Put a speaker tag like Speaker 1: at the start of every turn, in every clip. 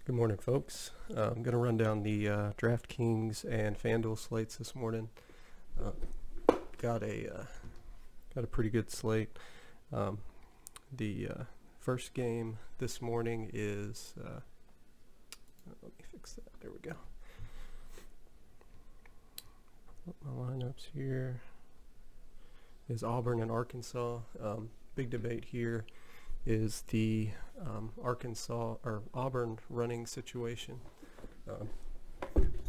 Speaker 1: Good morning, folks. I'm going to run down the Draftkings and Fanduel slates this morning. Uh, got a pretty good slate. The first game this morning is let me fix that. There we go. Put my lineups here. Is Auburn and Arkansas. Big debate here is the Arkansas or Auburn running situation.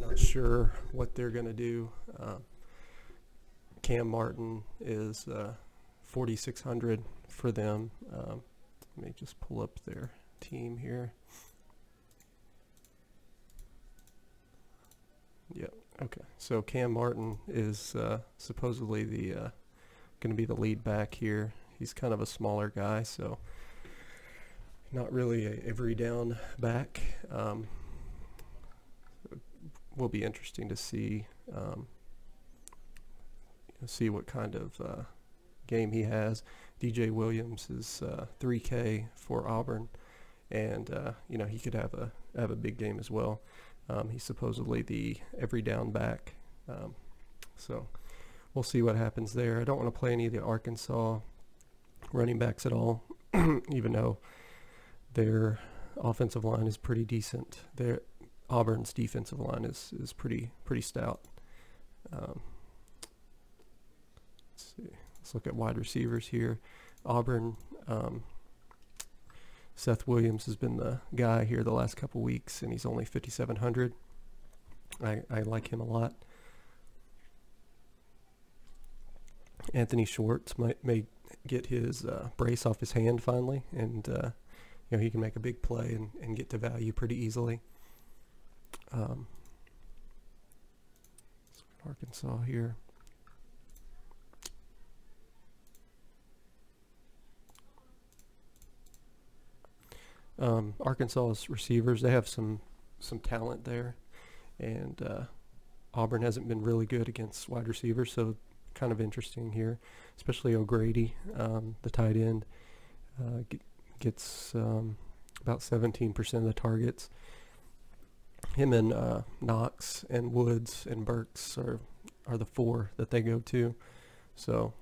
Speaker 1: Not sure what they're going to do. Cam Martin is 4,600 for them. Let me just pull up their team here. Yep. Okay. So Cam Martin is supposedly the going to be the lead back here. He's kind of a smaller guy, so not really a every down back. Will be interesting to see what kind of game he has. DJ Williams is 3K for Auburn, and he could have a big game as well. He's supposedly the every down back, so we'll see what happens there. I don't want to play any of the Arkansas running backs at all, even though their offensive line is pretty decent. Auburn's defensive line is pretty stout. Let's see. Let's look at wide receivers here. Auburn, Seth Williams has been the guy here the last couple weeks, and he's only 5,700. I like him a lot. Anthony Schwartz may get his brace off his hand finally, and he can make a big play and get to value pretty easily. Arkansas here. Arkansas's receivers, they have some talent there, and Auburn hasn't been really good against wide receivers, so kind of interesting here, especially O'Grady, the tight end, gets about 17% of the targets. Him and Knox and Woods and Burks are the four that they go to, so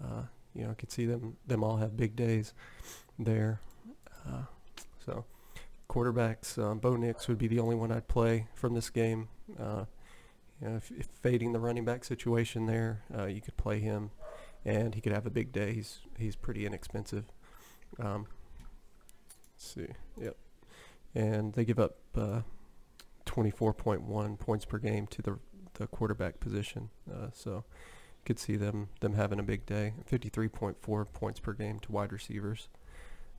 Speaker 1: I could see them all have big days there. So quarterbacks, Bo Nix would be the only one I'd play from this game. If fading the running back situation there, you could play him, and he could have a big day. He's pretty inexpensive. Let's see. Yep. And they give up 24.1 points per game to the quarterback position. So you could see them having a big day. 53.4 points per game to wide receivers.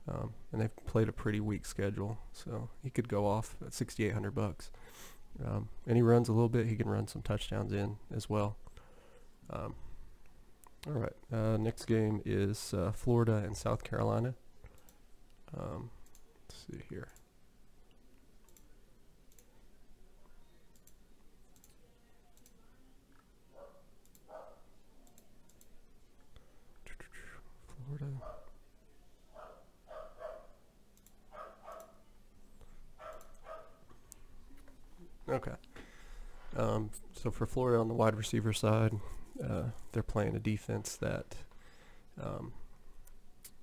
Speaker 1: And they've played a pretty weak schedule, so he could go off at $6,800. And he runs a little bit. He can run some touchdowns in as well. All right. Next game is Florida and South Carolina. Let's see here. Florida. Okay. So for Florida on the wide receiver side, they're playing a defense that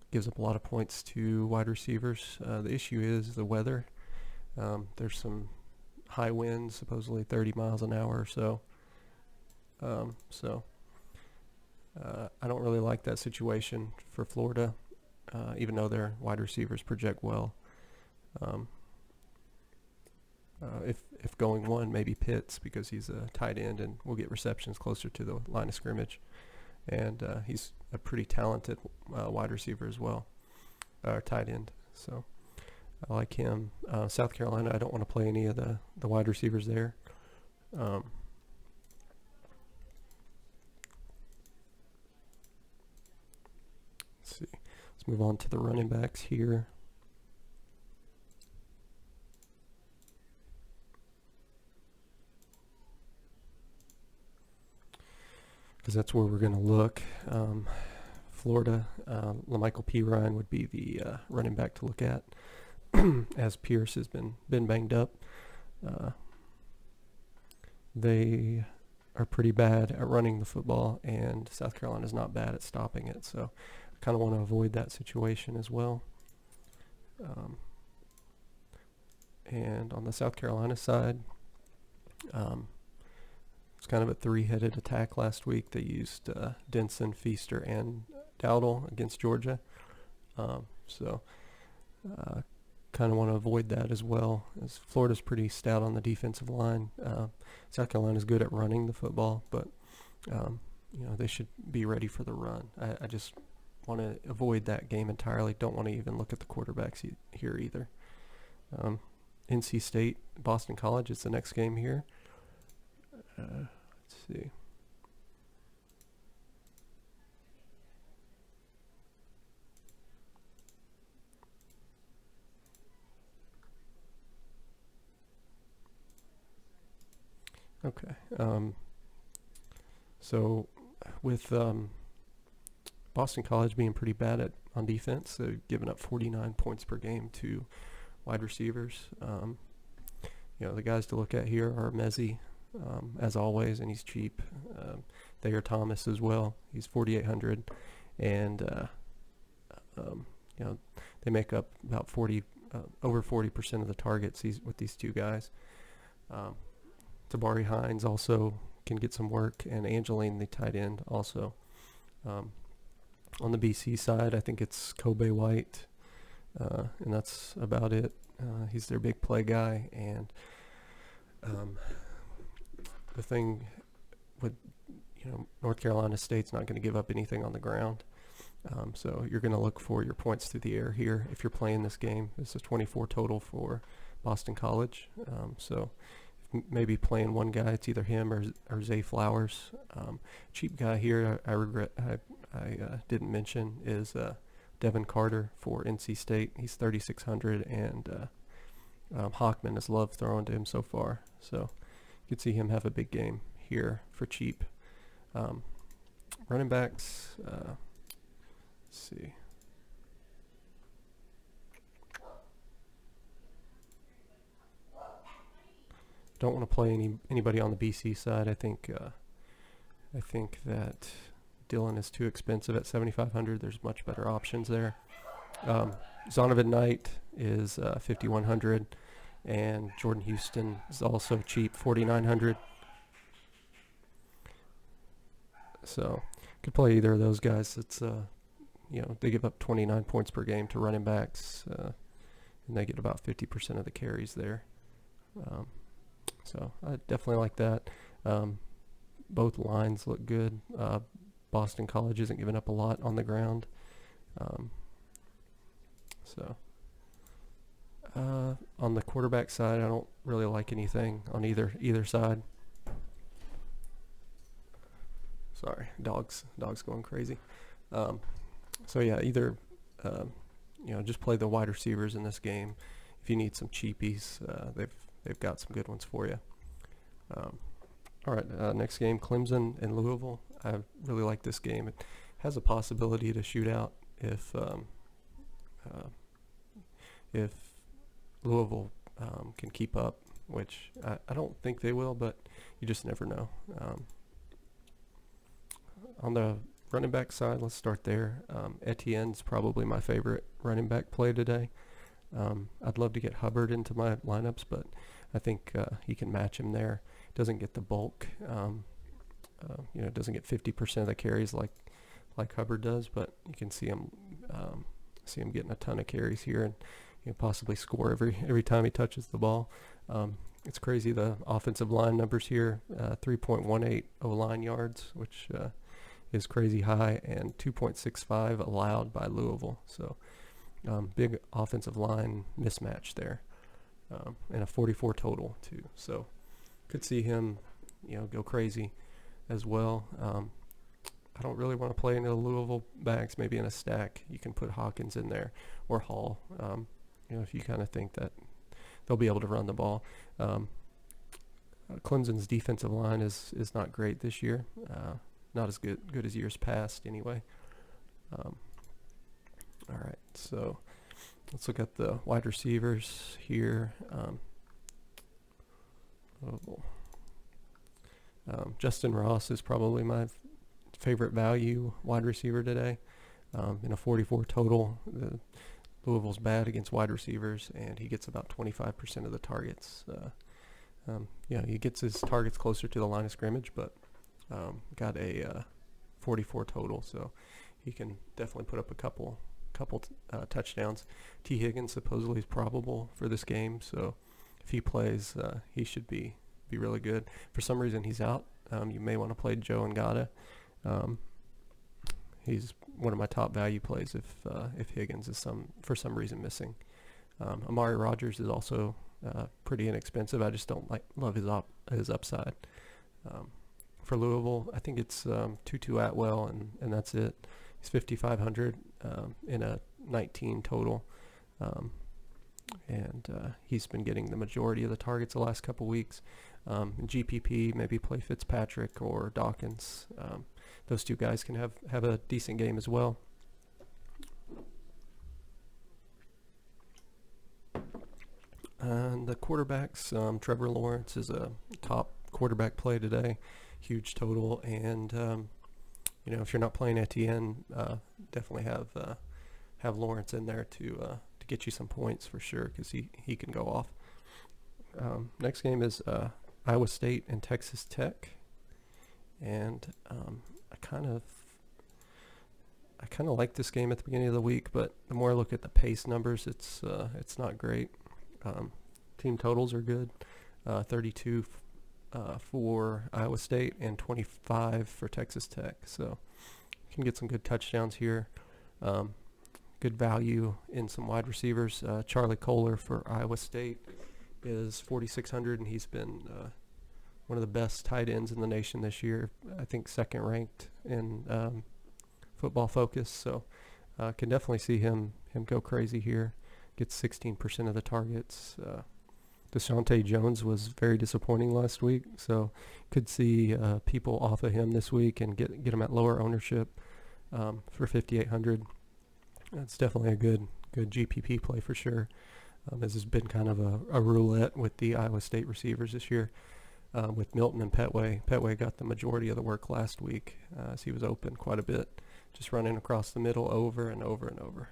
Speaker 1: gives up a lot of points to wide receivers. The issue is the weather. There's some high winds, supposedly 30 miles an hour or so. I don't really like that situation for Florida, even though their wide receivers project well. If going one, maybe Pitts, because he's a tight end and will get receptions closer to the line of scrimmage. And he's a pretty talented wide receiver as well, tight end. So I like him. South Carolina, I don't want to play any of the wide receivers there. Let's see. Let's move on to the running backs here. Because that's where we're going to look. Florida, LaMichael P. Ryan would be the running back to look at. as Pierce has been banged up. They are pretty bad at running the football, and South Carolina's not bad at stopping it. So I kind of want to avoid that situation as well. And on the South Carolina side, it's kind of a three-headed attack last week. They used Denson, Feaster, and Dowdle against Georgia. So kind of want to avoid that as well, as Florida's pretty stout on the defensive line. South Carolina's good at running the football, but they should be ready for the run. I just want to avoid that game entirely. Don't want to even look at the quarterbacks here either. NC State, Boston College is the next game here. Let's see. Okay. So with Boston College being pretty bad on defense, they've given up 49 points per game to wide receivers. The guys to look at here are Mezzi, as always, and he's cheap. Thayer Thomas as well. He's 4,800, and they make up about over 40% of the targets with these two guys. Tabari Hines also can get some work, and Angeline, the tight end, also. On the BC side, I think it's Kobe White, and that's about it. He's their big play guy, and the thing with North Carolina State's not going to give up anything on the ground, so you're going to look for your points through the air here if you're playing this game. This is 24 total for Boston College, so maybe playing one guy, it's either him or Zay Flowers. Cheap guy here I regret I didn't mention is Devin Carter for NC State. He's 3,600, and Hockman has loved throwing to him so far, so you could see him have a big game here for cheap. Running backs, let's see. Don't want to play anybody on the BC side. I think that Dillon is too expensive at 7,500. There's much better options there. Zonovan Knight is 5,100, and Jordan Houston is also cheap, 4,900. So could play either of those guys. It's they give up 29 points per game to running backs, and they get about 50% of the carries there. So I definitely like that. Both lines look good. Boston College isn't giving up a lot on the ground. On the quarterback side, I don't really like anything on either side. Sorry, dog's going crazy. Either just play the wide receivers in this game. If you need some cheapies, they've got some good ones for you. All right, next game, Clemson and Louisville. I really like this game. It has a possibility to shoot out if Louisville can keep up, which I don't think they will, but you just never know. On the running back side, let's start there. Etienne's probably my favorite running back play today. I'd love to get Hubbard into my lineups, but I think he can match him there. Doesn't get the bulk, doesn't get 50% of the carries like Hubbard does, but you can see him getting a ton of carries here, and possibly score every time he touches the ball. It's crazy, the offensive line numbers here: 3.18 O-line yards, which is crazy high, and 2.65 allowed by Louisville. So big offensive line mismatch there, and a 44 total too. So could see him, go crazy as well. I don't really want to play into the Louisville backs. Maybe in a stack, you can put Hawkins in there or Hall. If you kind of think that they'll be able to run the ball. Clemson's defensive line is not great this year. Not as good as years past, anyway. All right, so Let's look at the wide receivers here. Justin Ross is probably my favorite value wide receiver today. In a 44 total, Louisville's bad against wide receivers, and he gets about 25% of the targets. He gets his targets closer to the line of scrimmage, but got a 44 total, so he can definitely put up a couple touchdowns. T. Higgins supposedly is probable for this game, so if he plays, he should be really good. For some reason, he's out. You may want to play Joe Ngata. He's one of my top value plays if Higgins is for some reason missing. Amari Rogers is also pretty inexpensive. I just don't love his upside. For Louisville, I think it's Tutu Atwell, and that's it. He's 5,500 in a 19 total, and he's been getting the majority of the targets the last couple weeks. In GPP, maybe play Fitzpatrick or Dawkins. Those two guys can have a decent game as well. And the quarterbacks, Trevor Lawrence is a top quarterback play today, huge total, and if you're not playing Etienne, definitely have Lawrence in there to get you some points for sure, because he can go off. Next game is Iowa State and Texas Tech, and I kind of like this game at the beginning of the week, but the more I look at the pace numbers, it's not great. Team totals are good, 32 for Iowa State and 25 for Texas Tech, so you can get some good touchdowns here. Good value in some wide receivers. Charlie Kohler for Iowa State is 4,600, and he's been one of the best tight ends in the nation this year. I think second ranked in Football Focus, so can definitely see him go crazy here. Gets 16% of the targets. Deshaunte Jones was very disappointing last week, so could see people off of him this week and get him at lower ownership for 5,800. That's definitely a good GPP play for sure. This has been kind of a roulette with the Iowa State receivers this year. With Milton and Petway. Petway got the majority of the work last week, as he was open quite a bit, just running across the middle over and over and over.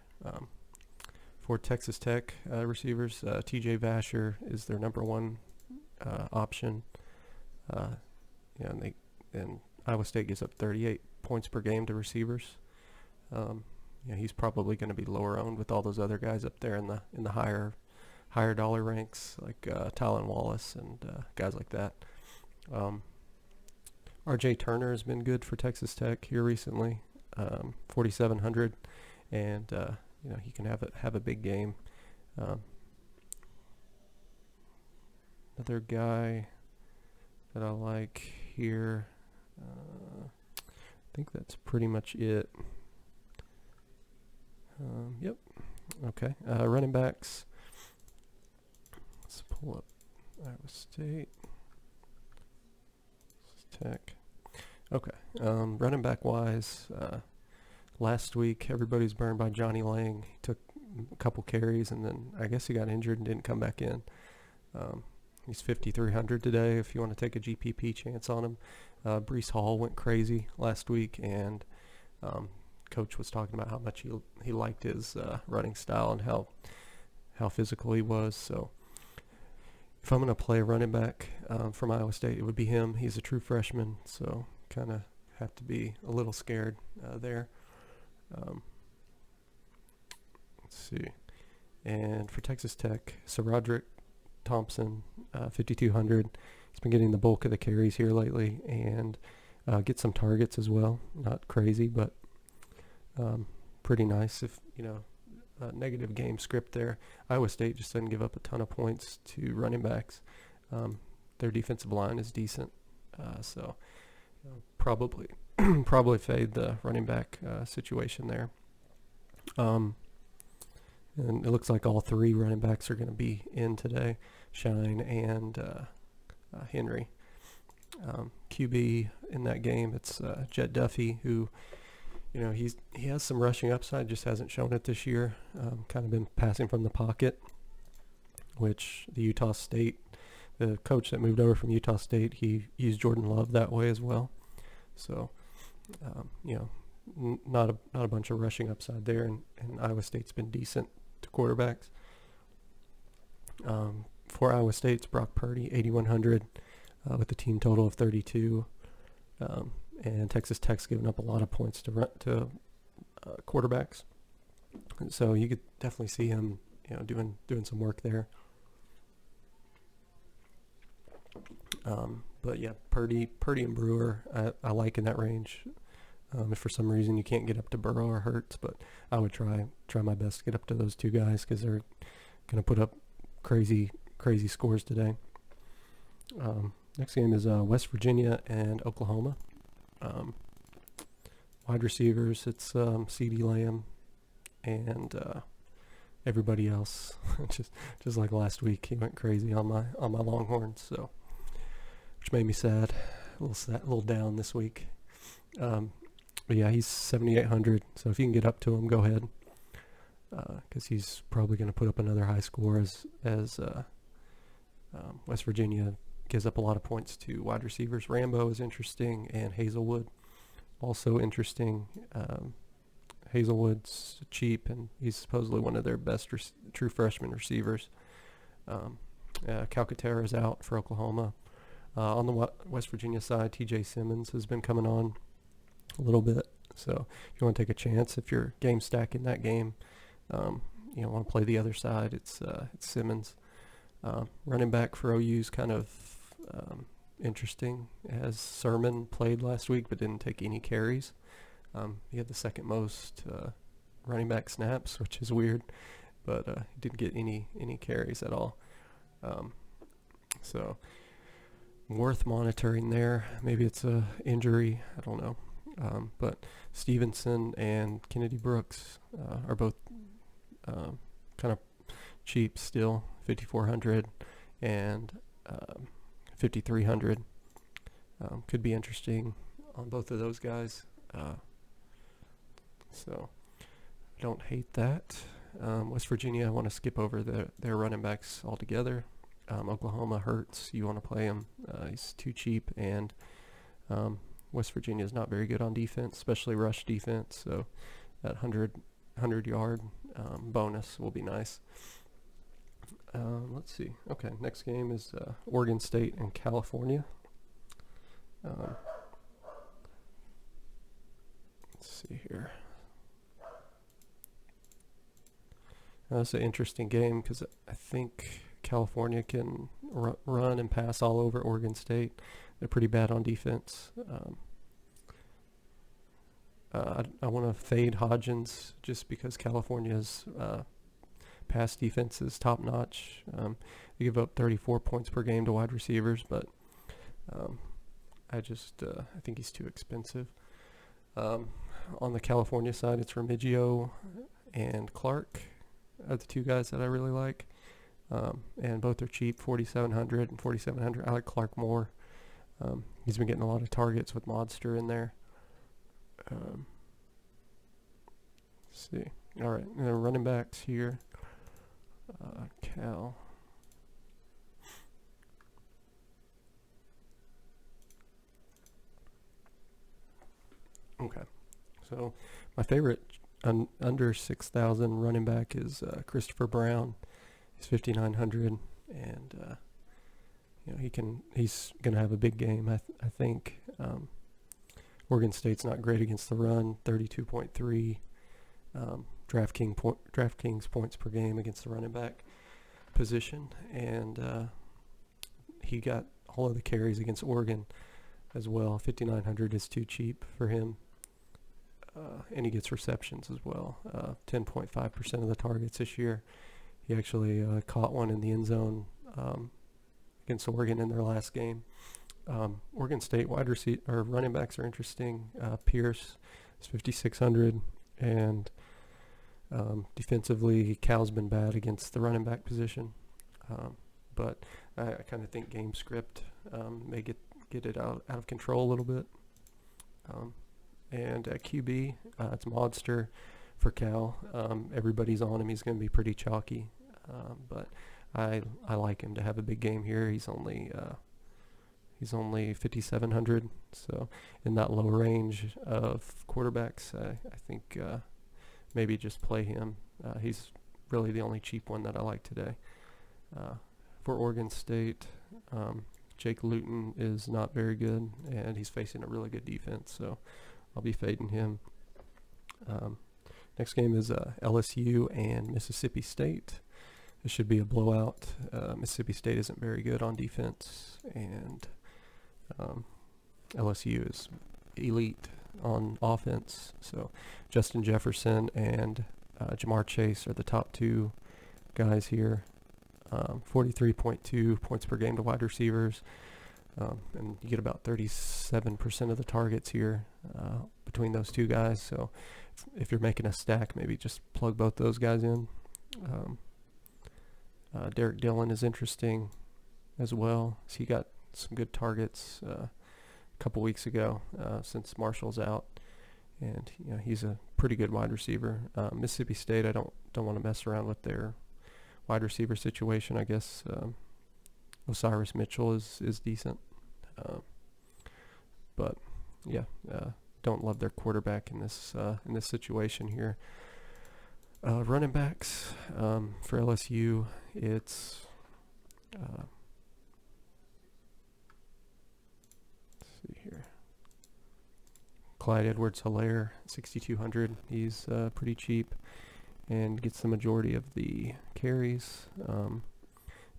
Speaker 1: For Texas Tech receivers, TJ Vasher is their number one option. And Iowa State gives up 38 points per game to receivers. He's probably going to be lower owned with all those other guys up there in the higher dollar ranks, like Tylan Wallace and guys like that. R.J. Turner has been good for Texas Tech here recently, 4,700, and he can have a big game. Another guy that I like here, I think that's pretty much it. Yep. Okay. Running backs. Let's pull up Iowa State. Tech. Okay. Running back wise, last week everybody's burned by Johnny Lang. He took a couple carries and then I guess he got injured and didn't come back in. He's 5,300 today if you want to take a GPP chance on him. Breece Hall went crazy last week, and Coach was talking about how much he liked his running style and how physical he was. So if I'm going to play a running back from Iowa State, it would be him. He's a true freshman, so kind of have to be a little scared there. Let's see. And for Texas Tech, Roderick Thompson, 5,200. He's been getting the bulk of the carries here lately, and get some targets as well. Not crazy, but pretty nice. If negative game script there. Iowa State just doesn't give up a ton of points to running backs. Their defensive line is decent, so probably fade the running back situation there. And it looks like all three running backs are going to be in today, Shine and Henry. QB in that game, it's Jet Duffy, who he has some rushing upside, just hasn't shown it this year. Kind of been passing from the pocket, which the coach that moved over from Utah State, he used Jordan Love that way as well. So, not a bunch of rushing upside there, and Iowa State's been decent to quarterbacks. For Iowa State's Brock Purdy, 8,100 with a team total of 32. And Texas Tech's given up a lot of points to quarterbacks. And so you could definitely see him, doing some work there. But yeah, Purdy and Brewer, I like in that range. If for some reason you can't get up to Burrow or Hurts, but I would try my best to get up to those two guys because they're going to put up crazy scores today. Next game is West Virginia and Oklahoma. Wide receivers, it's CeeDee Lamb and everybody else. just like last week, he went crazy on my Longhorns, so which made me sad. A little down this week. But yeah, he's 7,800. So if you can get up to him, go ahead, because he's probably going to put up another high score as West Virginia gives up a lot of points to wide receivers. Rambo is interesting, and Hazelwood also interesting. Hazelwood's cheap, and he's supposedly one of their best true freshman receivers. Calcaterra is out for Oklahoma. On the West Virginia side, T.J. Simmons has been coming on a little bit. So if you want to take a chance, if you're game stacking that game, want to play the other side, it's Simmons. Running back for OU's kind of interesting, as Sermon played last week but didn't take any carries. He had the second most running back snaps, which is weird, but he didn't get any carries at all. So worth monitoring there. Maybe it's a injury, I don't know. But Stevenson and Kennedy Brooks are both kind of cheap still, 5,400 and 5,300. Could be interesting on both of those guys. So I don't hate that. West Virginia, I want to skip over their running backs altogether. Oklahoma Hurts, you want to play him. He's too cheap, and West Virginia is not very good on defense, especially rush defense. So that 100-yard bonus will be nice. Let's see. Okay, next game is Oregon State and California. Let's see here. That's an interesting game because I think California can run and pass all over Oregon State. They're pretty bad on defense. I want to fade Hodgins just because California's pass defense is top notch. They give up 34 points per game to wide receivers, but I think he's too expensive. On the California side, it's Remigio and Clark are the two guys that I really like. And both are cheap, 4,700 and 4,700. I like Clark more. He's been getting a lot of targets with Modster in there. Let's see. All right, and then running backs here. Cal. Okay, so my favorite under 6,000 running back is Christopher Brown. He's 5,900, and he's gonna have a big game. I think Oregon State's not great against the run, 32.3 DraftKings points per game against the running back position, and he got all of the carries against Oregon as well. 5,900 is too cheap for him, and he gets receptions as well. 10.5% of the targets this year. He actually caught one in the end zone against Oregon in their last game. Oregon State running backs are interesting. Pierce is 5,600, and defensively, Cal's been bad against the running back position. But I kind of think game script may get it out of control a little bit. And at QB, it's Modster for Cal. Everybody's on him. He's going to be pretty chalky, but I like him to have a big game here. He's only 5,700, so in that low range of quarterbacks, I think maybe just play him. He's really the only cheap one that I like today. For Oregon State, Jake Luton is not very good, and he's facing a really good defense, so I'll be fading him. Next game is LSU and Mississippi State. It should be a blowout. Mississippi State isn't very good on defense, and LSU is elite on offense. So Justin Jefferson and Jamar Chase are the top two guys here. 43.2 points per game to wide receivers, and you get about 37% of the targets here between those two guys. So if you're making a stack, maybe just plug both those guys in. Derek Dillon is interesting as well. So he got some good targets a couple weeks ago since Marshall's out, and he's a pretty good wide receiver. Mississippi State, I don't want to mess around with their wide receiver situation. I guess Osiris Mitchell is decent, but yeah, don't love their quarterback in this situation here. Running backs for LSU, it's let's see here. Clyde Edwards-Helaire, 6,200. He's pretty cheap and gets the majority of the carries.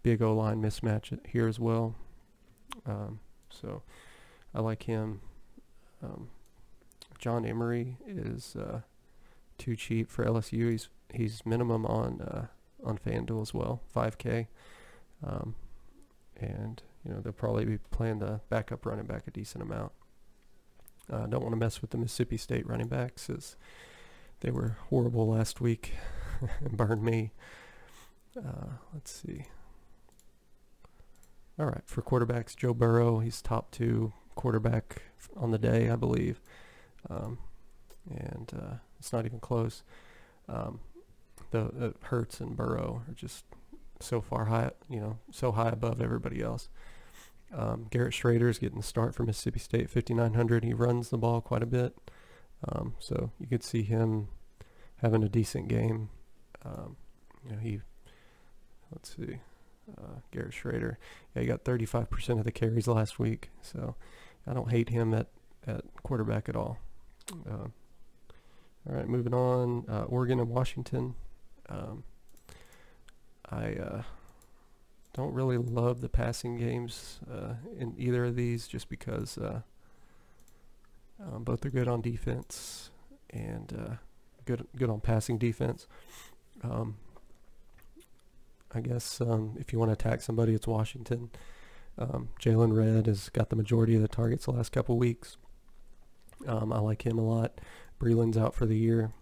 Speaker 1: Big O-line mismatch here as well. So I like him. John Emery is too cheap for LSU. He's minimum on FanDuel as well, 5K. And they'll probably be playing the backup running back a decent amount. Don't want to mess with the Mississippi State running backs, as they were horrible last week and burned me. Let's see. All right, for quarterbacks, Joe Burrow, he's top 2 quarterback on the day, I believe. And it's not even close. The Hurts and Burrow are just so far high, so high above everybody else. Garrett Schrader's getting the start for Mississippi State, 5,900. He runs the ball quite a bit. So you could see him having a decent game. Let's see, Garrett Schrader. Yeah, he got 35% of the carries last week. So I don't hate him at quarterback at all. All right, moving on. Oregon and Washington. I don't really love the passing games in either of these, just because both are good on defense and good on passing defense. I guess if you want to attack somebody, it's Washington. Jalen Redd has got the majority of the targets the last couple weeks. I like him a lot. Breeland's out for the year,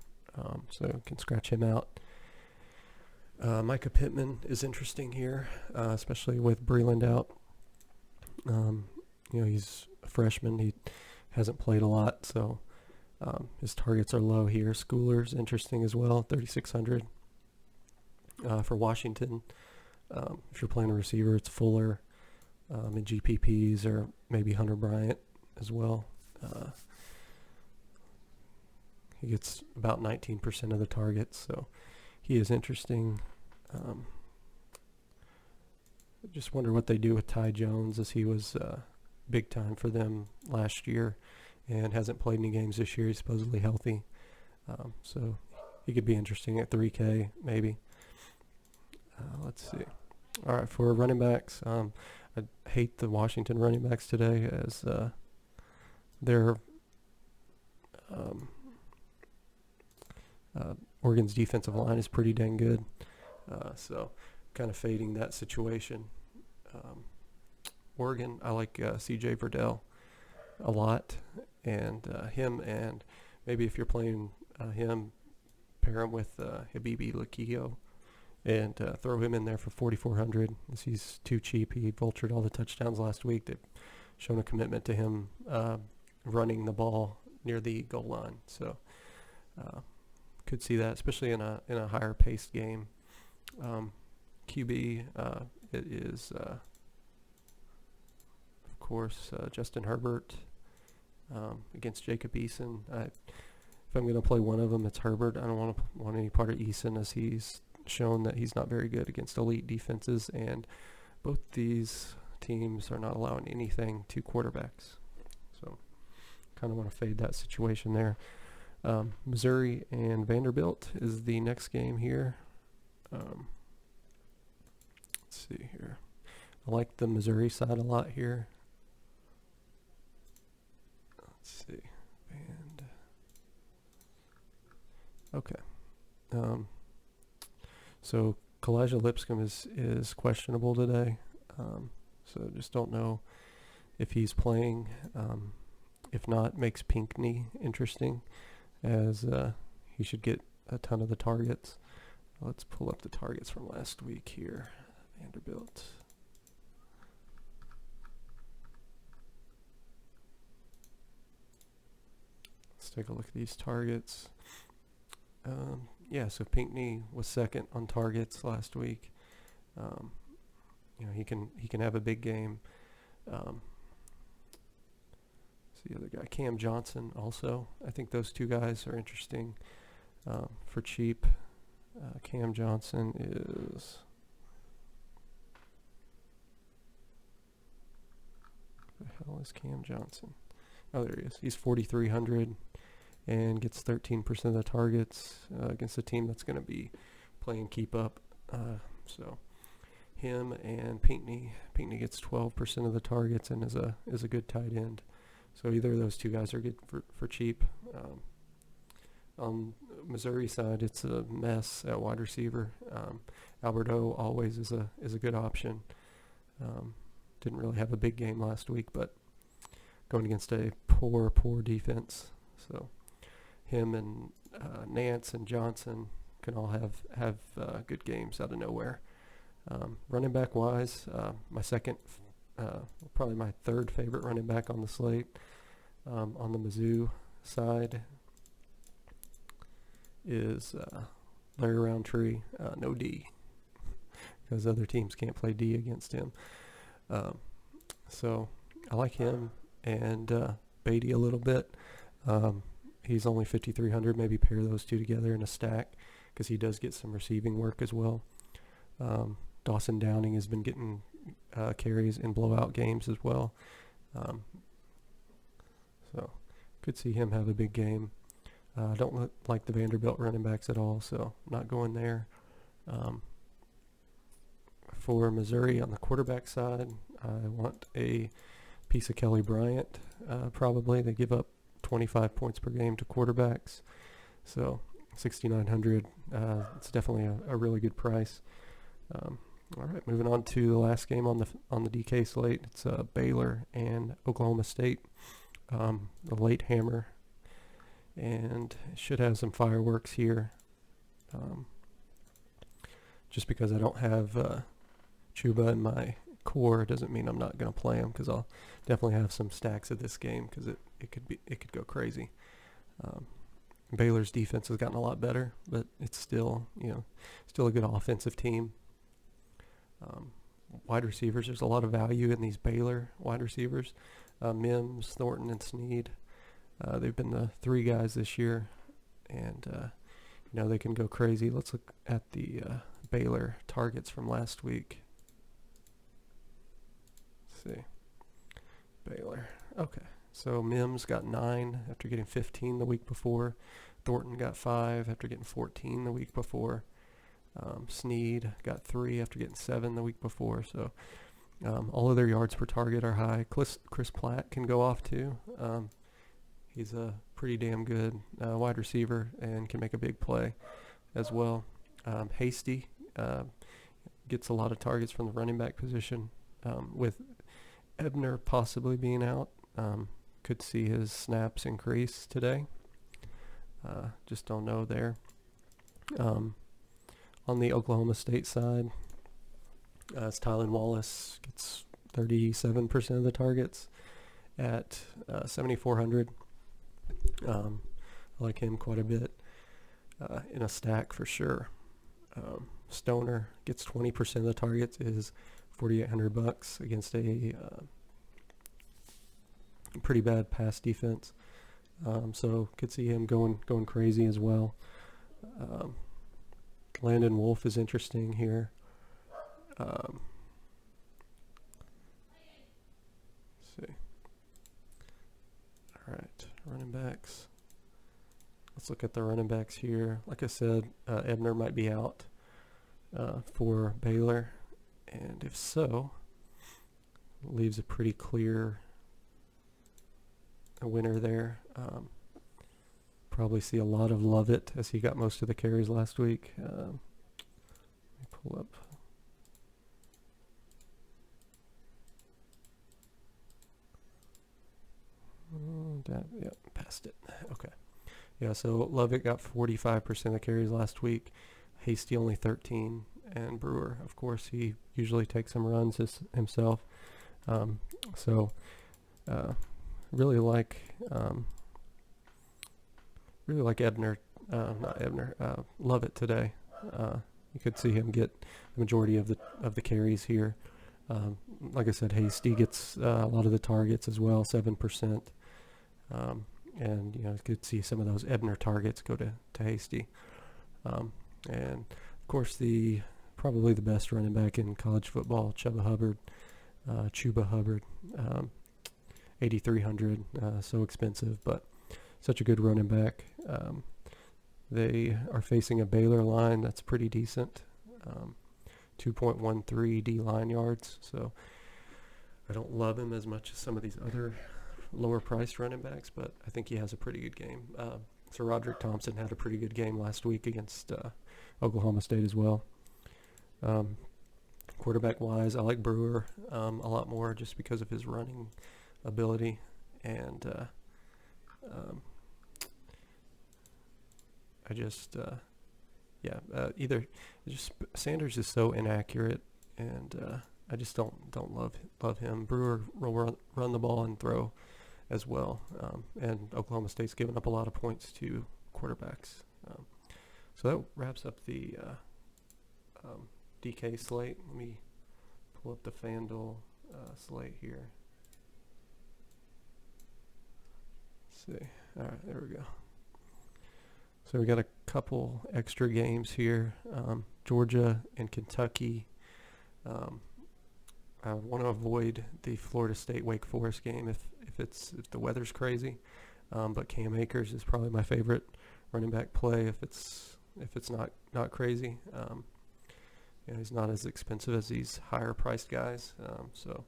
Speaker 1: so can scratch him out. Micah Pittman is interesting here, especially with Breeland out. He's a freshman. He hasn't played a lot, so his targets are low here. Schooler's interesting as well, 3,600 for Washington. If you're playing a receiver, it's Fuller, and GPPs, or maybe Hunter Bryant as well. He gets about 19% of the targets, so he is interesting. I just wonder what they do with Ty Jones, as he was big time for them last year and hasn't played any games this year. He's supposedly healthy, so he could be interesting at 3K maybe. Let's see. All right, for running backs, I hate the Washington running backs today, as they're Oregon's defensive line is pretty dang good, so kind of fading that situation. Oregon, I like CJ Verdell a lot, and him, and maybe if you're playing him, pair him with Habibi Lakio and throw him in there for 4,400. He's too cheap. He vultured all the touchdowns last week. They've shown a commitment to him running the ball near the goal line. So could see that, especially in a higher paced game. QB, it is of course Justin Herbert against Jacob Eason. If I'm going to play one of them, it's Herbert. I don't want any part of Eason, as he's shown that he's not very good against elite defenses, and both these teams are not allowing anything to quarterbacks. So kind of want to fade that situation there. Missouri and Vanderbilt is the next game here. Let's see here. I like the Missouri side a lot here. Let's see. Okay. So Kalijah Lipscomb is questionable today. So just don't know if he's playing. If not, makes Pinckney interesting, as he should get a ton of the targets. Let's pull up the targets from last week here. Vanderbilt. Let's take a look at these targets. Yeah, so Pinckney was second on targets last week. He can have a big game. The other guy, Cam Johnson, also. I think those two guys are interesting for cheap. Cam Johnson is... What the hell is Cam Johnson? Oh, there he is. He's 4,300 and gets 13% of the targets against a team that's going to be playing keep up. So him and Pinckney. Pinckney gets 12% of the targets and is a good tight end. So either of those two guys are good for cheap. On Missouri side, it's a mess at wide receiver. Alberto always is a good option. Didn't really have a big game last week, but going against a poor defense. So him and Nance and Johnson can all have good games out of nowhere. Running back wise, my second, probably my third favorite running back on the slate. On the Mizzou side is Larry Roundtree, no D, because other teams can't play D against him. So I like him and Beatty a little bit. He's only 5,300. Maybe pair those two together in a stack, because he does get some receiving work as well. Dawson Downing has been getting carries in blowout games as well. So could see him have a big game. I don't like the Vanderbilt running backs at all, so I'm not going there. For Missouri on the quarterback side, I want a piece of Kelly Bryant. Probably they give up 25 points per game to quarterbacks, so 6,900. It's definitely a really good price. All right, moving on to the last game on the DK slate. It's Baylor and Oklahoma State. The late hammer, and it should have some fireworks here. Just because I don't have Chuba in my core doesn't mean I'm not going to play him, because I'll definitely have some stacks of this game, because it could go crazy. Baylor's defense has gotten a lot better, but it's still a good offensive team. Wide receivers, there's a lot of value in these Baylor wide receivers. Mims, Thornton, and Snead. They've been the three guys this year, and they can go crazy. Let's look at the Baylor targets from last week. Let's see. Baylor. Okay. So Mims got 9 after getting 15 the week before. Thornton got 5 after getting 14 the week before. Snead got 3 after getting 7 the week before. So all of their yards per target are high. Chris Platt can go off too. He's a pretty damn good wide receiver and can make a big play as well. Hasty gets a lot of targets from the running back position. With Ebner possibly being out, could see his snaps increase today. Just don't know there. On the Oklahoma State side, it's Tylan Wallace gets 37% of the targets at 7,400. I like him quite a bit in a stack for sure. Stoner gets 20% of the targets, is $4,800 against a pretty bad pass defense. So could see him going crazy as well. Landon Wolf is interesting here. Let's see. All right, running backs. Let's look at the running backs here. Like I said, Ebner might be out for Baylor, and if so, leaves a pretty clear winner there. Probably see a lot of Lovett as he got most of the carries last week. Let me pull up. Yeah, passed it. Okay. Yeah, so Lovett got 45% of the carries last week. Hasty only 13, and Brewer, of course, he usually takes some runs himself. So really like Ebner, not Ebner, Lovett today. You could see him get the majority of the carries here. Like I said, Hasty gets a lot of the targets as well, 7%. And you could see some of those Ebner targets go to Hasty. And of course, probably the best running back in college football, Chuba Hubbard, 8,300, so expensive, but such a good running back. They are facing a Baylor line that's pretty decent, 2.13 D line yards. So I don't love him as much as some of these other lower priced running backs, but I think he has a pretty good game. So Roderick Thompson had a pretty good game last week against Oklahoma State as well. Quarterback wise, I like Brewer a lot more just because of his running ability, and either just Sanders is so inaccurate, and I just don't love him. Brewer will run the ball and throw as well, and Oklahoma State's given up a lot of points to quarterbacks. So that wraps up the DK slate. Let me pull up the FanDuel slate here. Let's see. All right, there we go. So we got a couple extra games here. Georgia and Kentucky. I want to avoid the Florida State Wake Forest game if the weather's crazy. But Cam Akers is probably my favorite running back play if it's not crazy. He's not as expensive as these higher priced guys. So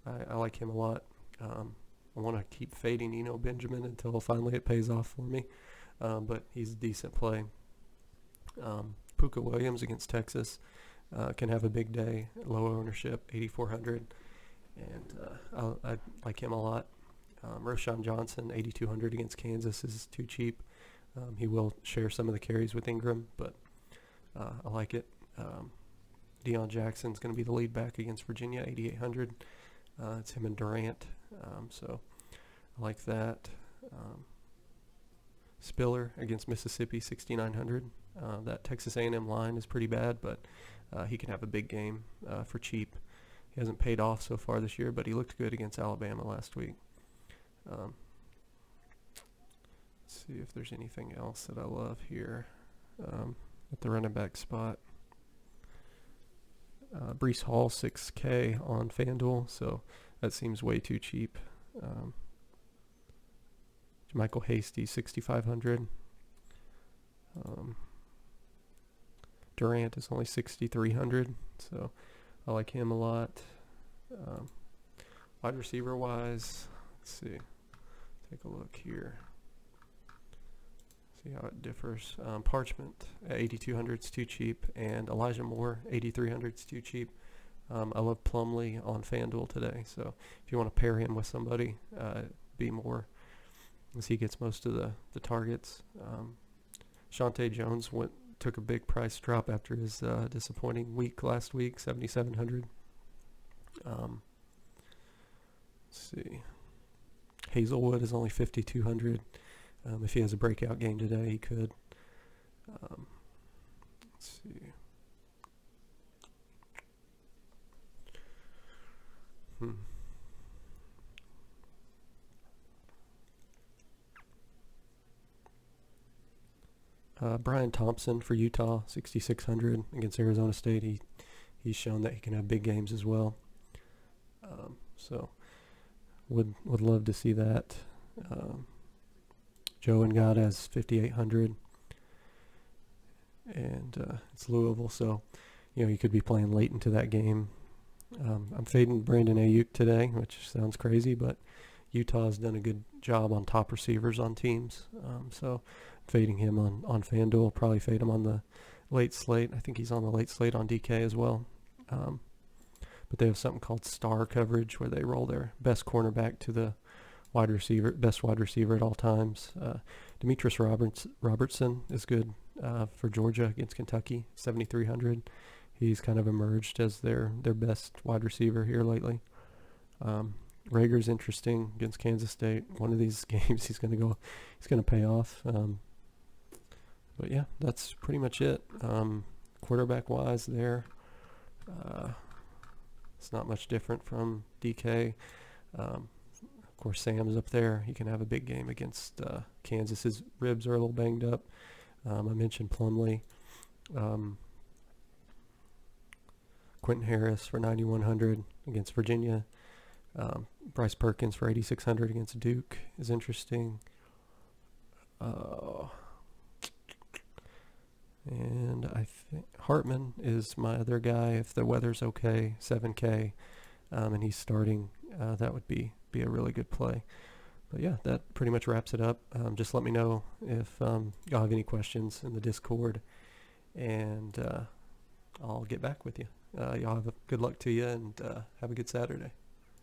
Speaker 1: I like him a lot. I want to keep fading Eno Benjamin until finally it pays off for me. But he's a decent play. Puka Williams against Texas can have a big day. Low ownership, 8,400, and I like him a lot. Roshan Johnson, 8,200 against Kansas is too cheap. He will share some of the carries with Ingram, but I like it. Deion Jackson's going to be the lead back against Virginia, 8,800. It's him and Durant, so I like that. Spiller against Mississippi, 6,900. That Texas A&M line is pretty bad, but he can have a big game for cheap. He hasn't paid off so far this year, but he looked good against Alabama last week. Let's see if there's anything else that I love here at the running back spot. Breece Hall, 6K on FanDuel, so that seems way too cheap. Michael Hasty, 6,500. Durant is only 6,300, so I like him a lot. Wide receiver wise, let's see. Take a look here. See how it differs. Parchment at 8,200 is too cheap, and Elijah Moore, 8,300 is too cheap. I love Plumlee on FanDuel today, so if you want to pair him with somebody, be Moore, as he gets most of the targets. Shante Jones took a big price drop after his disappointing week last week, 7,700. Let's see. Hazelwood is only 5,200. If he has a breakout game today, he could. Let's see. Brian Thompson for Utah, 6,600 against Arizona State. He's shown that he can have big games as well. So would love to see that. Joe Ngata has 5,800, and it's Louisville, so he could be playing late into that game. I'm fading Brandon Ayuk today, which sounds crazy, but Utah's done a good job on top receivers on teams, so fading him on FanDuel. Probably fade him on the late slate. I think he's on the late slate on DK as well. But they have something called star coverage, where they roll their best cornerback to the best wide receiver at all times. Demetrius Robertson is good for Georgia against Kentucky, 7,300. He's kind of emerged as their best wide receiver here lately. Rager's interesting against Kansas State. One of these games he's going to pay off. But yeah, that's pretty much it. Quarterback wise there, it's not much different from DK. Of course, Sam's up there. He can have a big game against Kansas. His ribs are a little banged up. I mentioned Plumlee. Quentin Harris for 9,100 against Virginia. Bryce Perkins for 8,600 against Duke is interesting. And I think Hartman is my other guy if the weather's okay, 7K, and he's starting. That would be a really good play. But yeah, that pretty much wraps it up. Just let me know if y'all have any questions in the Discord, and I'll get back with you. Y'all have good luck to you, and have a good Saturday.